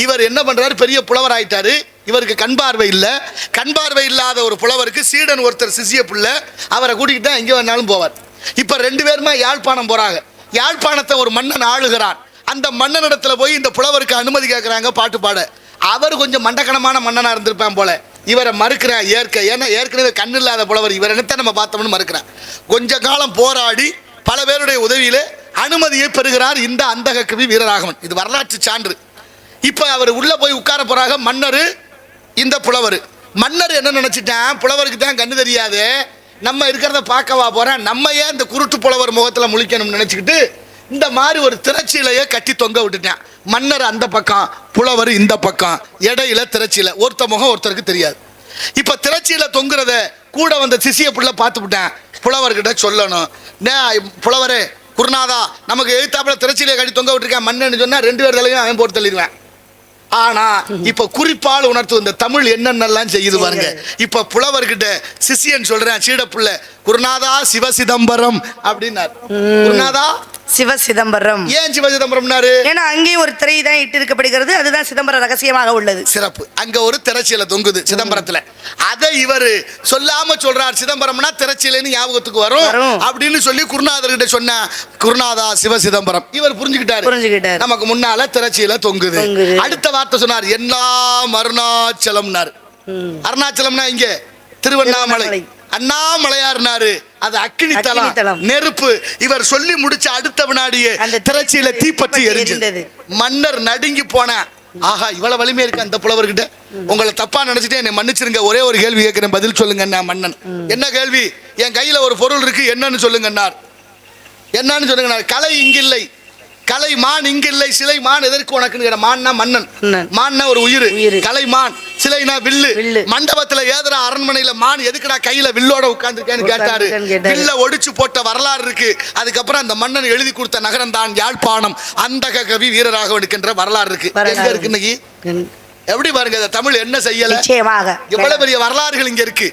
இவர் என்ன பண்றாரு, பெரிய புலவர் ஆயிட்டாரு. இவருக்கு கண் பார்வை இல்லை. கண் பார்வை இல்லாத ஒரு புலவருக்கு சீடன் ஒருத்தர் சிசிய புள்ள, அவரை கூட்டிக்கிட்டு தான் எங்கே வேணாலும் போவார். இப்போ 2 பேருமா யாழ்ப்பாணம் போறாங்க. யாழ்ப்பாணத்தை ஒரு மன்னன் ஆளுகிறான். அந்த மன்னனிடத்துல போய் இந்த புலவருக்கு அனுமதி கேட்குறாங்க பாட்டு பாட. அவர் கொஞ்சம் மண்டக்கணமான மன்னனா இருந்திருப்பான் போல. இவரை மறுக்கிறான் ஏற்க. ஏன்னா ஏற்கனவே கண் இல்லாத புலவர், இவர் என்னத்தை நம்ம பார்த்தோம்னு மறுக்கிறான். கொஞ்ச காலம் போராடி பல பேருடைய உதவியிலே அனுமதியை பெறுகிறார் இந்த அந்தக கவி வீரராகவன். இது வரலாற்று சான்று. இப்போ அவர் உள்ள போய் உட்கார போறாங்க மன்னர், இந்த புலவர். மன்னர் என்ன நினைச்சிட்டான், புலவருக்கு தான் கண்ணு தெரியாது, நம்ம இருக்கிறத பார்க்கவா போறேன், நம்ம ஏன் இந்த குருட்டு புலவர் முகத்தில் முழிக்கணும்னு நினைச்சுக்கிட்டு இந்த மாதிரி ஒரு திரைச்சீலையை கட்டி தொங்க விட்டுட்டான். மன்னர் அந்த பக்கம், புலவர் இந்த பக்கம், இடையில திரைச்சீலை. ஒருத்த முகம் ஒருத்தருக்கு தெரியாது. இப்ப திரைச்சீலை தொங்குறத கூட வந்த சிசிய புள்ள பார்த்து விட்டேன். புலவர்கிட்ட சொல்லணும், புலவரே குருநாதா, நமக்கு எழுத்தாப்புல திரைச்சீலையை கட்டி தொங்க விட்டுருக்கேன் மன்னன்னு சொன்னா 2 பேர் தலையும் அவன் போட்டு தள்ளிடுவேன். ஆனா இப்ப குறிப்பால் உணர்த்து இந்த தமிழ் என்னென்னலாம் செய்யுது பாருங்க. இப்ப புலவர்கிட்ட சிசியன் சொல்றேன், சீடப்புள்ள, குருநாதா சிவசிதம்பரம் அப்படின்னாரு. குருநாதா சிவசிதம்பரம். ஏன் சிவசிதம்பரம்னாரு? ஏன்னா அங்கேயும் ஒரு திரை தான் இட்டிருக்கப்படுகிறது. அதுதான் சிதம்பரம் ரகசியமாக உள்ளது. சிறப்பு. அங்க ஒரு திரைச்சீலை தொங்குது சிதம்பரத்துல. அதை இவர் சொல்லாம சொல்றார், சிதம்பரம்னா திரைச்சீலைன்னு ஞாபகத்துக்கு வரும் அப்படின்னு சொல்லி குருநாதர்கிட்ட சொன்ன, குருநாதா சிவசிதம்பரம். இவர் புரிஞ்சுக்கிட்டாரு. நமக்கு முன்னால திரைச்சீலை தொங்குது. அடுத்த வார்த்தை சொன்னார், எல்லாம் அருணாச்சலம்னாரு. அருணாச்சலம்னா இங்க திருவண்ணாமலை. அண்ணாமலையார்னாரு. அது அக்கினி தலம், நெருப்பு. இவர் சொல்லி முடிச்ச அடுத்த வினாடியே திரைச்சீலை தீப்பற்றி எரிஞ்சது. மன்னர் நடுங்கி போன, ஆஹா இவ்வளவு வலிமை இருக்கு அந்த புலவர்கிட்ட, உங்களை தப்பா நினைச்சிட்டு என்னை மன்னிச்சிருங்க, ஒரே ஒரு கேள்வி கேட்கிறேன், பதில் சொல்லுங்க. மன்னன், என்ன கேள்வி? என் கையில ஒரு பொருள் இருக்கு, என்னன்னு சொல்லுங்கன்னார். என்னன்னு சொல்லுங்க. கலை இங்கில்லை, கலை மான் இங்கில்லை, சிலை மான் எதற்கு உனக்குன்னு. மான்னா மன்னன், மான்னா ஒரு உயிர், கலை மான், சிலைனா வில்லு. மண்டபத்துல ஏதரா அரண்மனையில மான் எதுக்குடா கையில வில்லோட உட்கார்ந்துருக்கேன்னு கேட்டாரு. வில்ல ஒடிச்சு போட்ட வரலாறு இருக்கு. அதுக்கப்புறம் அந்த மன்னன் எழுதி கொடுத்த நகரம் தான் யாழ்ப்பாணம். அந்தக கவி வீரராகவனுக்குன்ற வரலாறு இருக்கு. எங்க இருக்கு இன்னைக்கு? எப்படி பாருங்க தமிழ் என்ன செய்யல, எவ்வளவு பெரிய வரலாறுகள் இங்க இருக்கு.